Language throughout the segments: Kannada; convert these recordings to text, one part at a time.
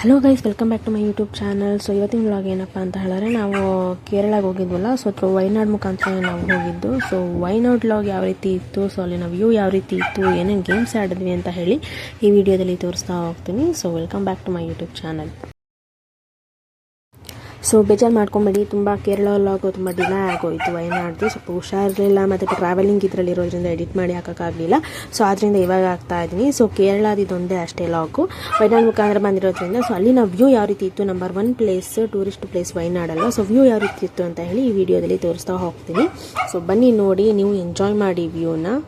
Hello guys, welcome back to my YouTube channel. So ಇವತ್ತಿನ ವ್ಲಾಗ್ ಏನಪ್ಪ ಅಂತ ಹೇಳಿದ್ರೆ, ನಾವು ಕೇರಳಗೆ ಹೋಗಿದ್ವಲ್ಲ. ಸೊ ವೈನಾಡ್ ಮುಖಾಂತರ ನಾವು ಹೋಗಿದ್ದು. ಸೊ ವೈನಾಡ್ ವ್ಲಾಗ್ ಯಾವ ರೀತಿ ಇತ್ತು, ಸೊ ಅಲ್ಲಿನ ವ್ಯೂ ಯಾವ ರೀತಿ ಇತ್ತು, ಏನೇನು ಗೇಮ್ಸ್ ಆಡಿದ್ವಿ ಅಂತ ಹೇಳಿ ಈ ವಿಡಿಯೋದಲ್ಲಿ ತೋರಿಸ್ತಾ ಹೋಗ್ತೀನಿ. So welcome back to my YouTube channel. So ಬೇಜಾರು ಮಾಡ್ಕೊಂಬೇಡಿ, ತುಂಬ ಕೇರಳ ವ್ಲಾಗು ತುಂಬ ಡಿಲೇ ಆಗೋಯಿತು. ವೈನಾಡ್ದು ಸ್ವಲ್ಪ ಹುಷಾರಿರಲಿಲ್ಲ, ಮತ್ತು ಟ್ರಾವೆಲಿಂಗ್ ಇದರಲ್ಲಿ ಇರೋದ್ರಿಂದ ಎಡಿಟ್ ಮಾಡಿ ಹಾಕೋಕ್ಕಾಗಲಿಲ್ಲ. ಸೊ ಆದ್ದರಿಂದ ಇವಾಗ ಆಗ್ತಾ ಇದ್ದೀನಿ. ಸೊ ಕೇರಳದಿದೊಂದೇ ಅಷ್ಟೇ ವ್ಲಾಗು, ವೈನಾಡ್ ಮುಖಾಂತರ ಬಂದಿರೋದ್ರಿಂದ. ಸೊ ಅಲ್ಲಿನ ವ್ಯೂ ಯಾವ ರೀತಿ ಇತ್ತು, ನಂಬರ್ 1 ಪ್ಲೇಸ್ ಟೂರಿಸ್ಟ್ ಪ್ಲೇಸ್ ವೈನಾಡಲ್ಲ. ಸೊ ವ್ಯೂ ಯಾವ ರೀತಿ ಇತ್ತು ಅಂತ ಹೇಳಿ ಈ ವಿಡಿಯೋದಲ್ಲಿ ತೋರಿಸ್ತಾ ಹೋಗ್ತೀನಿ. ಸೊ ಬನ್ನಿ ನೋಡಿ, ನೀವು ಎಂಜಾಯ್ ಮಾಡಿ ವ್ಯೂನ.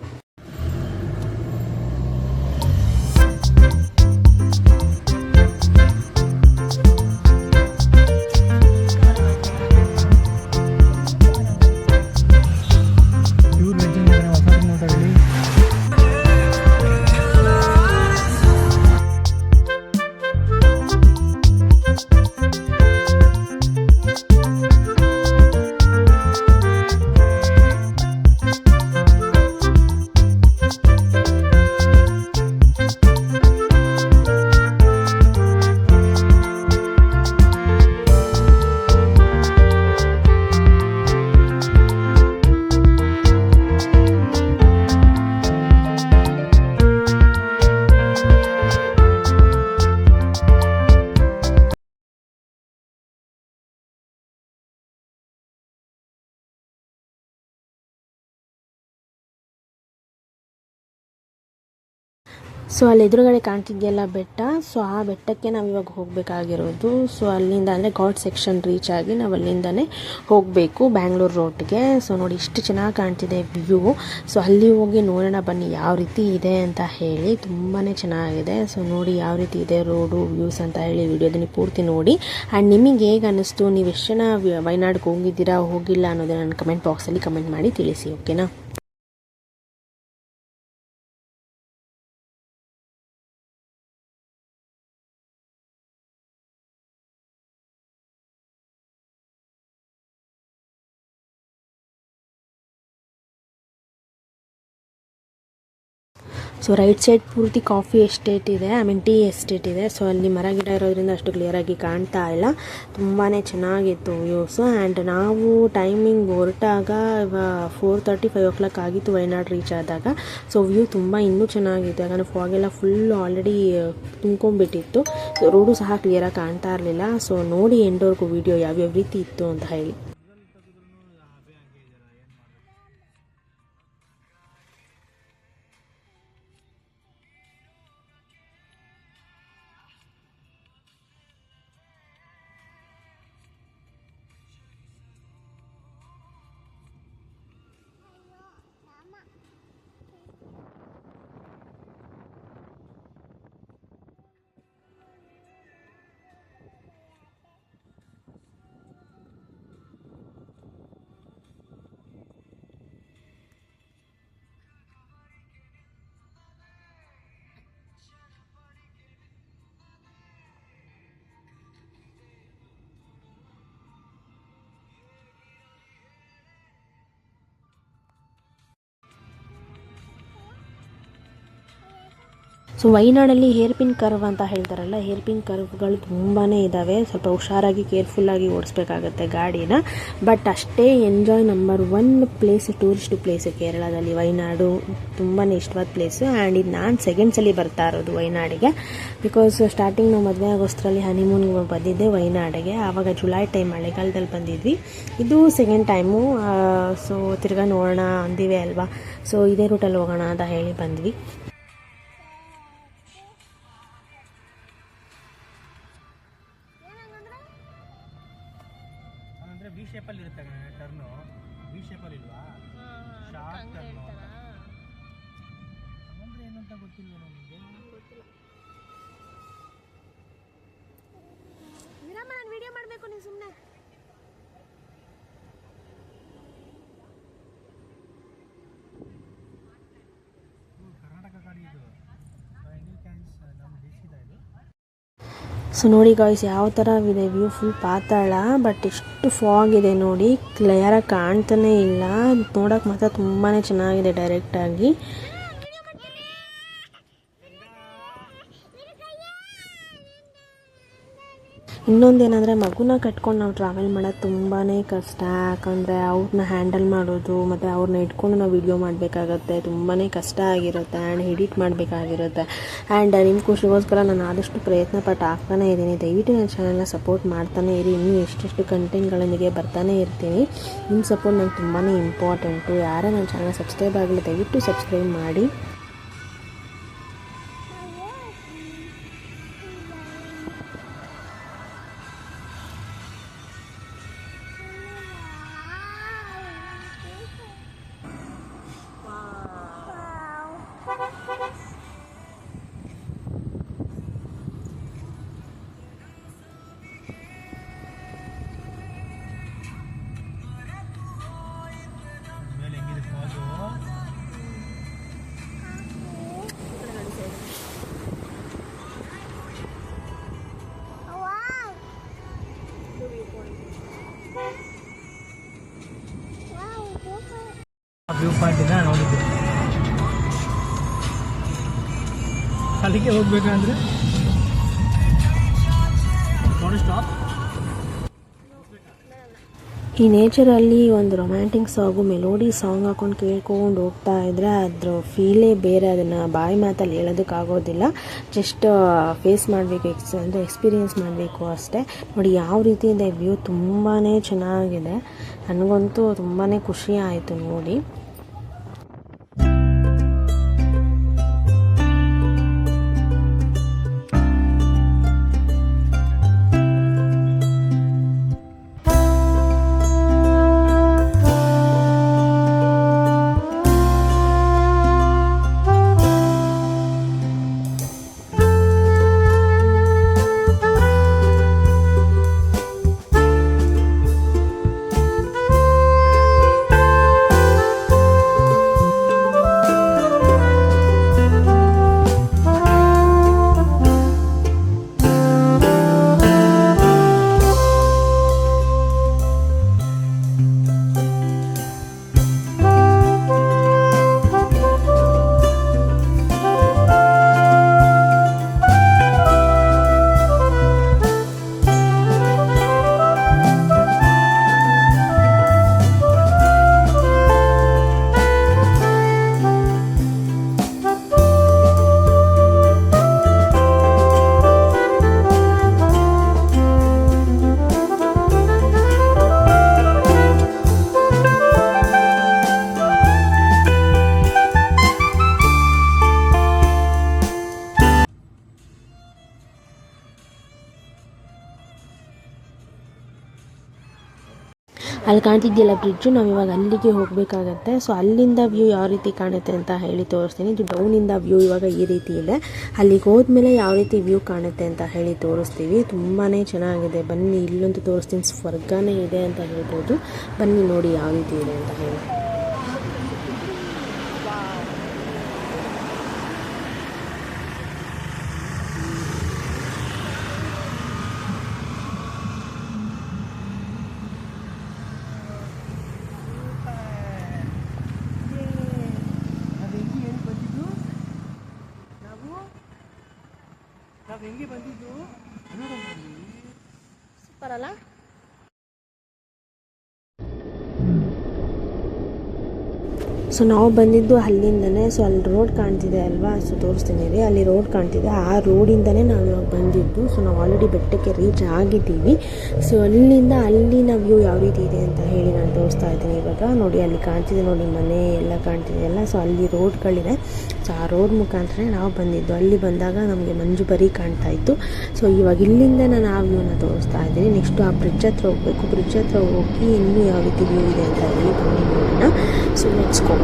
ಸೊ ಅಲ್ಲಿ ಎದುರುಗಡೆ ಕಾಣ್ತಿದೆಯಲ್ಲ ಬೆಟ್ಟ, ಸೊ ಆ ಬೆಟ್ಟಕ್ಕೆ ನಾವು ಇವಾಗ ಹೋಗಬೇಕಾಗಿರೋದು. ಸೊ ಅಲ್ಲಿಂದ ಅಂದರೆ ಘಾಟ್ ಸೆಕ್ಷನ್ ರೀಚ್ ಆಗಿ ನಾವು ಅಲ್ಲಿಂದನೇ ಹೋಗಬೇಕು ಬ್ಯಾಂಗ್ಳೂರು ರೋಡ್ಗೆ. ಸೊ ನೋಡಿ ಇಷ್ಟು ಚೆನ್ನಾಗಿ ಕಾಣ್ತಿದೆ ವ್ಯೂ. ಸೊ ಅಲ್ಲಿ ಹೋಗಿ ನೋಡೋಣ ಬನ್ನಿ ಯಾವ ರೀತಿ ಇದೆ ಅಂತ ಹೇಳಿ. ತುಂಬಾ ಚೆನ್ನಾಗಿದೆ. ಸೊ ನೋಡಿ ಯಾವ ರೀತಿ ಇದೆ ರೋಡು, ವ್ಯೂಸ್ ಅಂತ ಹೇಳಿ ವಿಡಿಯೋದಲ್ಲಿ ಪೂರ್ತಿ ನೋಡಿ. ಆ್ಯಂಡ್ ನಿಮಗೆ ಹೇಗೆ ಅನ್ನಿಸ್ತು, ನೀವು ಎಷ್ಟು ಜನ ವೈನಾಡ್ಗೆ ಹೋಗಿದ್ದೀರಾ ಹೋಗಿಲ್ಲ ಅನ್ನೋದನ್ನು ನನ್ನ ಕಮೆಂಟ್ ಬಾಕ್ಸಲ್ಲಿ ಕಮೆಂಟ್ ಮಾಡಿ ತಿಳಿಸಿ, ಓಕೆನಾ. ಸೊ ರೈಟ್ ಸೈಡ್ ಪೂರ್ತಿ ಕಾಫಿ ಎಸ್ಟೇಟ್ ಇದೆ, ಟೀ ಎಸ್ಟೇಟ್ ಇದೆ. ಸೊ ಅಲ್ಲಿ ಮರ ಗಿಡ ಇರೋದ್ರಿಂದ ಅಷ್ಟು ಕ್ಲಿಯರಾಗಿ ಕಾಣ್ತಾ ಇಲ್ಲ. ತುಂಬಾ ಚೆನ್ನಾಗಿತ್ತು ವ್ಯೂಸು. ಆ್ಯಂಡ್ ನಾವು ಟೈಮಿಂಗ್ ಹೊರಟಾಗ 4:30, 5 o'clock ಆಗಿತ್ತು ವೈನಾಡ್ ರೀಚ್ ಆದಾಗ. ಸೊ ವ್ಯೂ ತುಂಬ ಇನ್ನೂ ಚೆನ್ನಾಗಿತ್ತು, ಯಾಕಂದರೆ ಫಾಗೆಲ್ಲ ಫುಲ್ ಆಲ್ರೆಡಿ ತುಂಬ್ಕೊಂಡ್ಬಿಟ್ಟಿತ್ತು. ಸೊ ರೋಡು ಸಹ ಕ್ಲಿಯರಾಗಿ ಕಾಣ್ತಾ ಇರಲಿಲ್ಲ. ಸೊ ನೋಡಿ ಎಂಡವರೆಗೂ ವಿಡಿಯೋ ಯಾವ್ಯಾವ ರೀತಿ ಇತ್ತು ಅಂತ ಹೇಳಿ. ಸೊ ವೈನಾಡಲ್ಲಿ ಹೇರ್ ಪಿನ್ ಕರ್ವ್ ಅಂತ ಹೇಳ್ತಾರಲ್ಲ, ಹೇರ್ ಪಿನ್ ಕರ್ವ್ಗಳು ತುಂಬಾ ಇದ್ದಾವೆ. ಸ್ವಲ್ಪ ಹುಷಾರಾಗಿ ಕೇರ್ಫುಲ್ಲಾಗಿ ಓಡಿಸ್ಬೇಕಾಗತ್ತೆ ಗಾಡಿನ. ಬಟ್ ಅಷ್ಟೇ enjoy. Number 1 place tourist place ಕೇರಳದಲ್ಲಿ ವೈನಾಡು. ತುಂಬಾ ಇಷ್ಟವಾದ ಪ್ಲೇಸು. ಆ್ಯಂಡ್ ಇದು ನಾನು ಸೆಕೆಂಡ್ ಸಲ ಬರ್ತಾ ಇರೋದು ವೈನಾಡಿಗೆ. ಬಿಕಾಸ್ ಸ್ಟಾರ್ಟಿಂಗ್ ನಾವು ಮದುವೆ ಆಗೋಷ್ಟರಲ್ಲಿ ಹನಿಮೂನ್ಗೆ ಬಂದಿದ್ದೆ ವೈನಾಡಿಗೆ. ಆವಾಗ ಜುಲೈ ಟೈಮ್ ಮಳೆಗಾಲದಲ್ಲಿ ಬಂದಿದ್ವಿ. ಇದು ಸೆಕೆಂಡ್ ಟೈಮು. ಸೊ ತಿರ್ಗಾ ನೋಡೋಣ ಅಂದಿವೆ ಅಲ್ವಾ. ಸೊ ಇದೇ ರೂಟಲ್ಲಿ ಹೋಗೋಣ ಅಂತ ಹೇಳಿ ಬಂದ್ವಿ. ವಿ ಶೇಪಲ್ಲಿ ಇರುತ್ತೆ ಟರ್ನು, ವಿ ಶೇಪಲ್ಲಿ ಇಲ್ವಾ, ಶಾರ್ಪ್ ಟರ್ನು ಅಂದರೆ ಏನಂತ ಗೊತ್ತಿಲ್ಲ ನನಗೆ. ವಿರಾಮ, ನಾನು ವಿಡಿಯೋ ಮಾಡಬೇಕು, ನೀವು ಸುಮ್ಮನೆ. ಕರ್ನಾಟಕ ಗಾಡಿ ಇದು, ಇಂಡಿಯನ್ ಕ್ಯಾನ್ಸ್ ನಮ್ಮ ದೇಶದ ಇದು. ಸೊ ನೋಡಿ ಗಾಯ್ಸ್ ಯಾವ ಥರ ಇದೆ ವ್ಯೂ, ಫುಲ್ ಪಾತಾಳ. ಬಟ್ ಎಷ್ಟು ಫಾಗ್ ಇದೆ ನೋಡಿ, ಕ್ಲಿಯರಾಗಿ ಕಾಣ್ತಾನೆ ಇಲ್ಲ. ನೋಡೋಕೆ ಮಾತ್ರ ತುಂಬಾ ಚೆನ್ನಾಗಿದೆ ಡೈರೆಕ್ಟಾಗಿ. ಇನ್ನೊಂದೇನೆಂದರೆ ಮಗುನ ಕಟ್ಕೊಂಡು ನಾವು ಟ್ರಾವೆಲ್ ಮಾಡೋದು ತುಂಬಾ ಕಷ್ಟ. ಯಾಕಂದರೆ ಅವ್ರನ್ನ ಹ್ಯಾಂಡಲ್ ಮಾಡೋದು ಮತ್ತು ಅವ್ರನ್ನ ಇಟ್ಕೊಂಡು ನಾವು ವಿಡಿಯೋ ಮಾಡಬೇಕಾಗತ್ತೆ, ತುಂಬಾ ಕಷ್ಟ ಆಗಿರುತ್ತೆ. And edit ಮಾಡಬೇಕಾಗಿರುತ್ತೆ. ಆ್ಯಂಡ್ ನಿಮ್ಮ ಖುಷಿಗೋಸ್ಕರ ನಾನು ಆದಷ್ಟು ಪ್ರಯತ್ನ ಪಟ್ಟು ಹಾಕ್ತಾನೇ ಇದ್ದೀನಿ. ದಯವಿಟ್ಟು ನನ್ನ ಚಾನಲ್ನ ಸಪೋರ್ಟ್ ಮಾಡ್ತಾನೆ ಇರಿ. ಇನ್ನೂ ಎಷ್ಟೆಷ್ಟು ಕಂಟೆಂಟ್ಗಳೊಂದಿಗೆ ಬರ್ತಾನೆ ಇರ್ತೀನಿ. ನಿಮ್ಮ ಸಪೋರ್ಟ್ ನಂಗೆ ತುಂಬಾ ಇಂಪಾರ್ಟೆಂಟು. ಯಾರೇ ನನ್ನ ಚಾನಲ್ ಸಬ್ಸ್ಕ್ರೈಬ್ ಆಗಲಿ ದಯವಿಟ್ಟು ಸಬ್ಸ್ಕ್ರೈಬ್ ಮಾಡಿ. ಮೇಲೆ ಹೆಂಗಿದೆ ಫಾಲು. ವ್ಯೂ ಪಾಯಿಂಟ್ ಇದೆ ನೋಡಿದ್ದೆ. ಅಲ್ಲಿಗೆ ಹೋಗ್ಬೇಕಂದ್ರೆ ನೋಡಿ ಸ್ಟಾಪ್. ಈ ನೇಚರಲ್ಲಿ ಒಂದು ರೊಮ್ಯಾಂಟಿಕ್ ಸಾಂಗು ಮೆಲೋಡಿ ಸಾಂಗ್ ಹಾಕೊಂಡು ಕೇಳ್ಕೊಂಡು ಹೋಗ್ತಾ ಇದ್ದರೆ ಅದ್ರ ಫೀಲೇ ಬೇರೆ. ಅದನ್ನು ಬಾಯಿ ಮಾತಲ್ಲಿ ಹೇಳೋದಕ್ಕಾಗೋದಿಲ್ಲ. ಜಸ್ಟ್ ಫೇಸ್ ಮಾಡಬೇಕು, ಅಂದರೆ ಎಕ್ಸ್ಪೀರಿಯೆನ್ಸ್ ಮಾಡಬೇಕು ಅಷ್ಟೇ. ನೋಡಿ ಯಾವ ರೀತಿ ಇದೆ ವ್ಯೂ, ತುಂಬಾ ಚೆನ್ನಾಗಿದೆ. ನನಗಂತೂ ತುಂಬಾ ಖುಷಿ ಆಯಿತು ನೋಡಿ. ಅಲ್ಲಿ ಕಾಣ್ತಿದ್ಯಲ್ಲ ಬ್ರಿಡ್ಜು, ನಾವು ಇವಾಗ ಅಲ್ಲಿಗೆ ಹೋಗಬೇಕಾಗತ್ತೆ. ಸೊ ಅಲ್ಲಿಂದ ವ್ಯೂ ಯಾವ ರೀತಿ ಕಾಣುತ್ತೆ ಅಂತ ಹೇಳಿ ತೋರಿಸ್ತೀನಿ. ಇದು ಡೌನಿಂದ ವ್ಯೂ ಇವಾಗ ಈ ರೀತಿ ಇದೆ. ಅಲ್ಲಿಗೆ ಹೋದ್ಮೇಲೆ ಯಾವ ರೀತಿ ವ್ಯೂ ಕಾಣುತ್ತೆ ಅಂತ ಹೇಳಿ ತೋರಿಸ್ತೀವಿ. ತುಂಬಾ ಚೆನ್ನಾಗಿದೆ. ಬನ್ನಿ ಇಲ್ಲೊಂದು ತೋರಿಸ್ತೀನಿ, ಸ್ವರ್ಗನೇ ಇದೆ ಅಂತ ಹೇಳ್ಬೋದು. ಬನ್ನಿ ನೋಡಿ ಯಾವ ರೀತಿ ಇದೆ ಅಂತ ಹೇಳಿ. ನಾವು ಹೆಂಗೆ ಬಂದಿದ್ದು ಸೂಪರ್ ಅಲ್ಲ? ಸೊ ನಾವು ಬಂದಿದ್ದು ಅಲ್ಲಿಂದನೇ. ಸೊ ಅಲ್ಲಿ ರೋಡ್ ಕಾಣ್ತಿದೆ ಅಲ್ವಾ, ಸೊ ತೋರಿಸ್ತೀನಿ ರೀ. ಅಲ್ಲಿ ರೋಡ್ ಕಾಣ್ತಿದೆ, ಆ ರೋಡಿಂದನೇ ನಾವು ಇವಾಗ ಬಂದಿದ್ದು. ಸೊ ನಾವು ಆಲ್ರೆಡಿ ಬೆಟ್ಟಕ್ಕೆ ರೀಚ್ ಆಗಿದ್ದೀವಿ. ಸೊ ಅಲ್ಲಿನ ವ್ಯೂ ಯಾವ ರೀತಿ ಇದೆ ಅಂತ ಹೇಳಿ ನಾನು ತೋರಿಸ್ತಾ ಇದ್ದೀನಿ. ಇವಾಗ ನೋಡಿ ಅಲ್ಲಿ ಕಾಣ್ತಿದೆ ನೋಡಿ, ಮನೆ ಎಲ್ಲ ಕಾಣ್ತಿದೆ ಅಲ್ಲ. ಸೊ ಅಲ್ಲಿ ರೋಡ್ಗಳಿದೆ. ಸೊ ಆ ರೋಡ್ ಮುಖಾಂತರ ನಾವು ಬಂದಿದ್ದು. ಅಲ್ಲಿ ಬಂದಾಗ ನಮಗೆ ಮಂಜು ಬರಿ ಕಾಣ್ತಾ ಇತ್ತು. ಸೊ ಇವಾಗ ಇಲ್ಲಿಂದ ನಾನು ಆ ವ್ಯೂನ ತೋರಿಸ್ತಾ ಇದ್ದೀನಿ. ನೆಕ್ಸ್ಟು ಆ ಬ್ರಿಡ್ಜ್ ಹತ್ರ ಹೋಗಬೇಕು. ಬ್ರಿಡ್ಜ್ ಹತ್ರ ಹೋಗಿ ಇನ್ನೂ ಯಾವ ರೀತಿ ವ್ಯೂ ಇದೆ ಅಂತ ಹೇಳಿ ಬನ್ನಿ ನೋಡೋಣ. So let's go.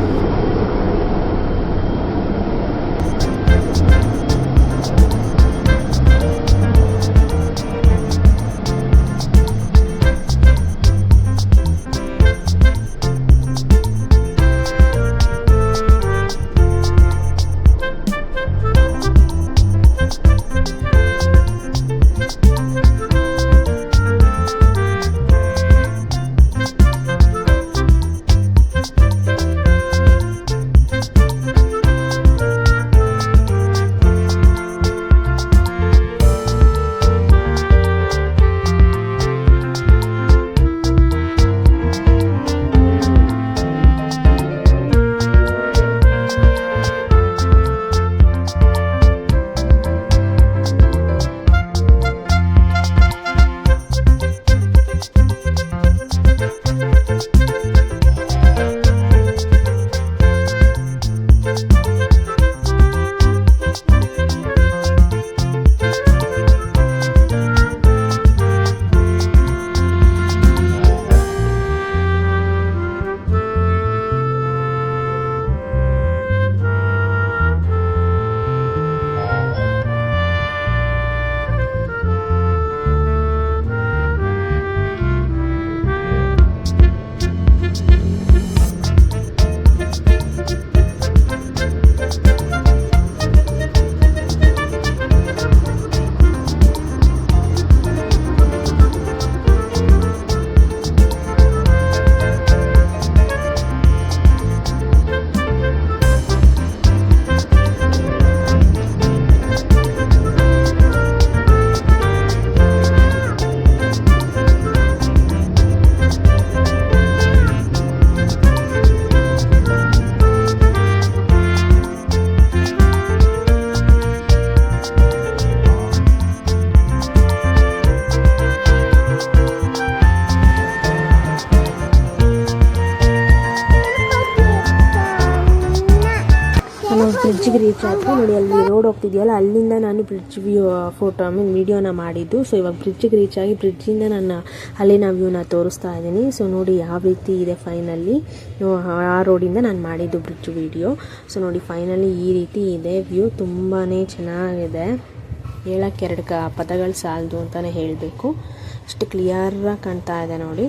ಬ್ರಿಡ್ಜ್ಗೆ ರೀಚ್ ಆದ್ವಿ ನೋಡಿ. ಅಲ್ಲಿ ರೋಡ್ ಹೋಗ್ತಿದೆಯಲ್ಲ, ಅಲ್ಲಿಂದ ನಾನು ಬ್ರಿಡ್ಜ್ ಫೋಟೋ ವಿಡಿಯೋನ ಮಾಡಿದ್ದು. ಸೊ ಇವಾಗ ಬ್ರಿಡ್ಜ್ಗೆ ರೀಚ್ ಆಗಿ ಬ್ರಿಡ್ಜಿಂದ ನಾನು ಅಲ್ಲಿನ ವ್ಯೂನ ತೋರಿಸ್ತಾ ಇದ್ದೀನಿ. ಸೊ ನೋಡಿ ಯಾವ ರೀತಿ ಇದೆ ಫೈನಲಿ. ಆ ರೋಡಿಂದ ನಾನು ಮಾಡಿದ್ದು ಬ್ರಿಡ್ಜ್ ವಿಡಿಯೋ. ಸೊ ನೋಡಿ ಫೈನಲಿ ಈ ರೀತಿ ಇದೆ ವ್ಯೂ. ತುಂಬಾ ಚೆನ್ನಾಗಿದೆ, ಹೇಳಕ್ಕೆ ಎರಡು ಪದಗಳು ಸಾಲದು ಅಂತಲೇ ಹೇಳಬೇಕು. ಅಷ್ಟು ಕ್ಲಿಯರಾಗಿ ಕಾಣ್ತಾ ಇದೆ ನೋಡಿ.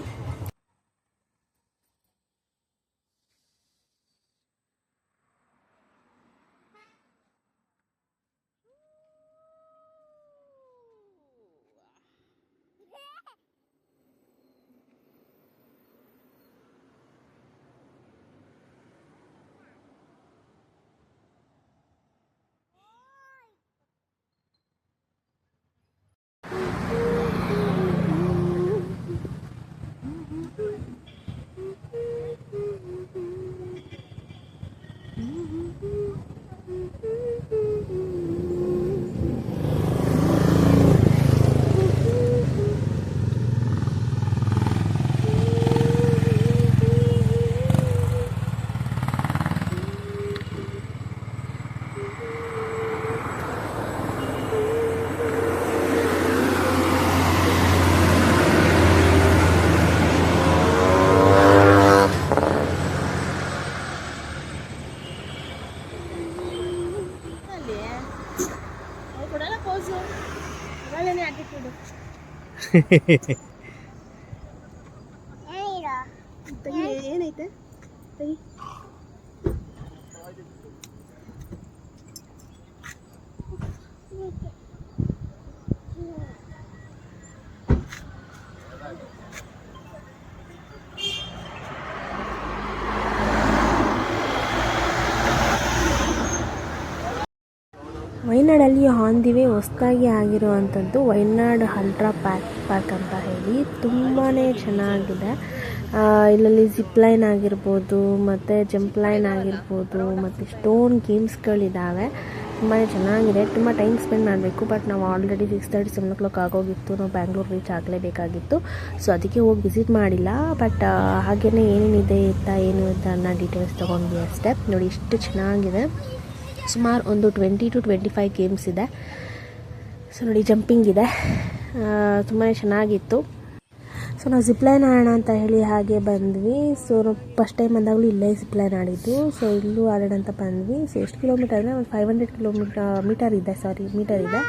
ಏನೈತೆ ವೈನಾಡಲ್ಲಿ ಆನ್ ದಿ ವೇ ಹೊಸದಾಗಿ ಆಗಿರುವಂಥದ್ದು ವೈನಾಡ್ ಅಲ್ಟ್ರಾ ಪಾರ್ಕ್ ಅಂತ ಹೇಳಿ. ತುಂಬಾ ಚೆನ್ನಾಗಿದೆ. ಇಲ್ಲಲ್ಲಿ ಜಿಪ್ ಲೈನ್ ಆಗಿರ್ಬೋದು, ಮತ್ತು ಜಂಪ್ ಲೈನ್ ಆಗಿರ್ಬೋದು, ಮತ್ತು ಸ್ಟೋನ್ ಗೇಮ್ಸ್ಗಳಿದ್ದಾವೆ. ತುಂಬಾ ಚೆನ್ನಾಗಿದೆ. ತುಂಬ ಟೈಮ್ ಸ್ಪೆಂಡ್ ಮಾಡಬೇಕು. ಬಟ್ ನಾವು ಆಲ್ರೆಡಿ 6:30 7 o'clock ಆಗೋಗಿತ್ತು. ನಾವು ಬ್ಯಾಂಗ್ಳೂರು ರೀಚ್ ಆಗಲೇಬೇಕಾಗಿತ್ತು. ಸೊ ಅದಕ್ಕೆ ಹೋಗಿ ವಿಸಿಟ್ ಮಾಡಿಲ್ಲ. ಬಟ್ ಹಾಗೆಯೇ ಏನೇನಿದೆ ಏನು ಅಂತ ಅನ್ನೋ ಡೀಟೇಲ್ಸ್ ತೊಗೊಂಡ್ವಿ ಅಷ್ಟೇ. ನೋಡಿ ಇಷ್ಟು ಚೆನ್ನಾಗಿದೆ. ಸುಮಾರು ಒಂದು 20 to 25 ಗೇಮ್ಸ್ ಇದೆ. ಸೊ ನೋಡಿ ಜಂಪಿಂಗ್ ಇದೆ, ತುಂಬಾ ಚೆನ್ನಾಗಿತ್ತು. ಸೊ ನಾವು ಜಿಪ್ಲೈನ್ ಆಡೋಣ ಅಂತ ಹೇಳಿ ಹಾಗೆ ಬಂದ್ವಿ. ಸೊ ನಾವು ಫಸ್ಟ್ ಟೈಮ್ ಬಂದಾಗಲೂ ಇಲ್ಲೇ ಜಿಪ್ಲೈನ್ ಆಡಿದ್ದು. ಸೊ ಇಲ್ಲೂ ಆಡೋಣ ಅಂತ ಬಂದ್ವಿ. ಸೊ ಎಷ್ಟು ಕಿಲೋಮೀಟರ್ ಅಂದರೆ ಒಂದು 500 ಮೀಟರ್ ಇದೆ.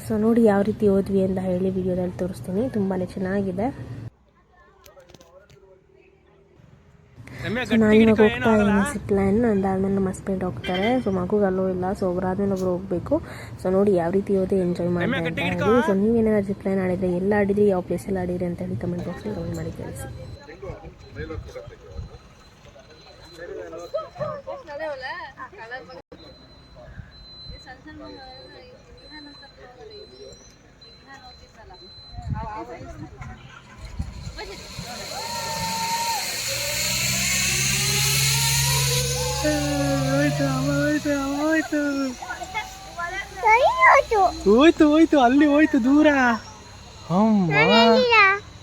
ಸೊ ನೋಡಿ ಯಾವ ರೀತಿ ಹೋದ್ವಿ ಅಂತ ಹೇಳಿ ವಿಡಿಯೋದಲ್ಲಿ ತೋರಿಸ್ತೀನಿ. ತುಂಬಾ ಚೆನ್ನಾಗಿದೆ. ಸೊ ನಾನು ಇವಾಗ ಹೋಗ್ತಾ ಇದ್ದೀನಿ ಜಿಪ್ಲೈನ್. ಅದಾದ್ಮೇಲೆ ನಮ್ಮ ಹಸ್ಬೆಂಡ್ ಹೋಗ್ತಾರೆ. ಸೊ ಮಗುಗೆ ಅಲ್ಲೋ ಇಲ್ಲ. ಸೊ ಒಬ್ಬರಾದ್ಮೇಲೆ ಒಬ್ರು ಹೋಗಬೇಕು. ಸೊ ನೋಡಿ ಯಾವ ರೀತಿ ಹೋದೆ ಎಂಜಾಯ್ ಮಾಡಿದೆ ಅಂತ ಹೇಳಿ. ಸೊ ನೀವೇನಾದ್ರು ಜಿಪ್ಲೈನ್ ಆಡಿದ್ರೆ, ಎಲ್ಲ ಆಡಿದ್ರಿ, ಯಾವ ಪ್ಲೇಸಲ್ಲಿ ಆಡಿದ್ರಿ ಅಂತ ಹೇಳಿ ಕಮೆಂಟ್ ಬಾಕ್ಸಲ್ಲಿ ಕಮೆಂಟ್ ಮಾಡಿ ತಿಳಿಸಿ. ಹೋಯ್ತು ಅಲ್ಲಿ ಹೋಯ್ತು ದೂರ. ಅಮ್ಮ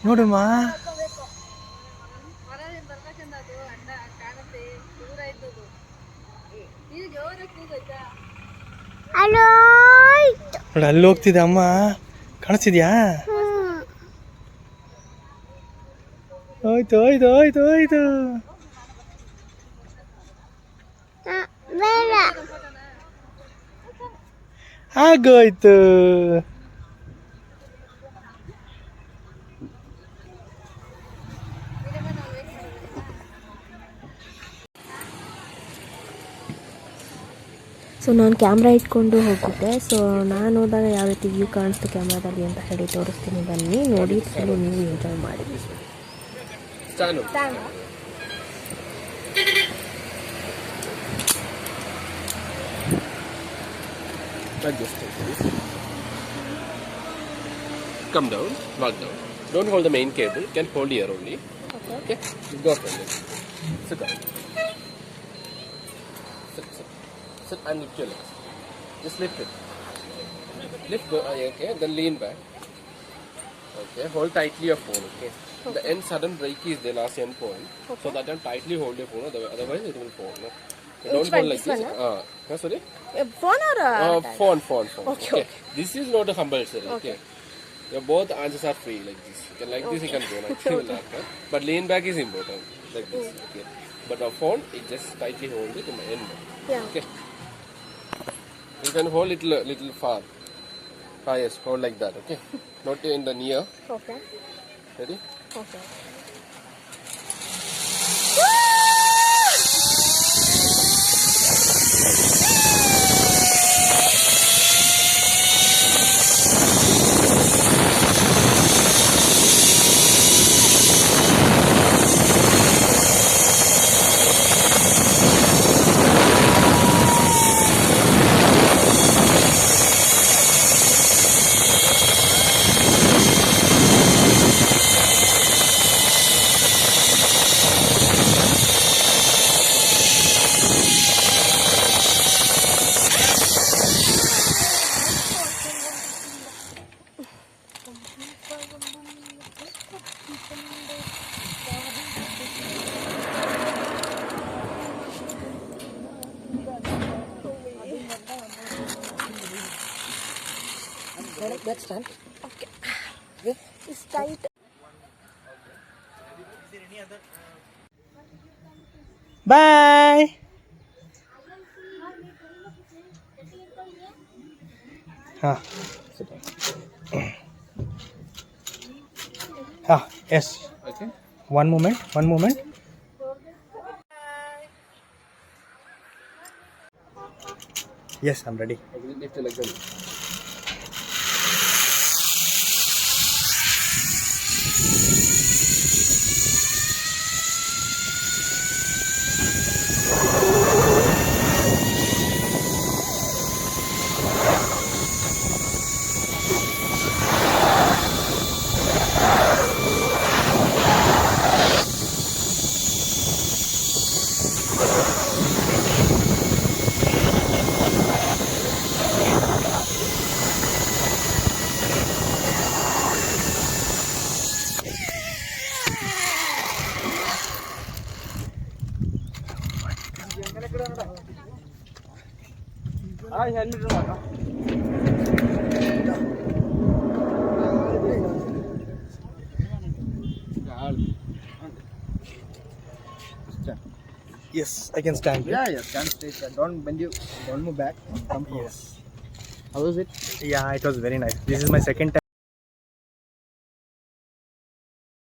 ನೋಡಮ್ಮ, ನೋಡಿ ಅಲ್ಲಿ ಹೋಗ್ತಿದೆ ಅಮ್ಮ, ಕಾಣಿಸ್ತಿದ್ಯಾ? ಹೋಯ್ತು ಆಗೋಯ್ತು. ಸೊ ನಾನು ಕ್ಯಾಮ್ರಾ ಇಟ್ಕೊಂಡು ಹೋಗಿದ್ದೆ. ಸೊ ನಾನು ಹೋದಾಗ ಯಾವ ರೀತಿ ವ್ಯೂ ಕಾಣಿಸ್ತು ಕ್ಯಾಮ್ರಾದಲ್ಲಿ ಅಂತ ಹೇಳಿ ತೋರಿಸ್ತೀನಿ, ಬನ್ನಿ ನೋಡಿ. ಫುಲ್ಲು ನೀವು ಎಂಜಾಯ್ ಮಾಡಿ. Come down, walk down. Don't hold the main cable, you can hold here only. Okay? Go from there. Sit down. Sit and lift your legs. Just lift it. Lift, go, okay, then lean back. Okay, hold tightly your phone, okay? The end sudden break is the last end point. So that time tightly hold your phone, otherwise it will fall. No? Don't Which hold one? like This this. one, Sorry. Phone or Phone. Okay, okay. This is not a compulsory. Okay. Your both answers are free like this. You can like this, you can go like this. Will not come. But lean back is important like this. Okay. But a phone, it just tightly hold it in the end. Yeah. Okay. You can hold it little far. Yes, hold like that. Okay. Not in the near. Okay. Ready? Okay. That's done. Okay. It's tight. Bye. Yes. Okay. One moment. Yes, I'm ready. Okay, lift it like that. Yes, I can stand. Yeah, stand straight. Don't bend you. Don't move back. Come forward. Yes. How was it? Yeah, it was very nice. This is my second time.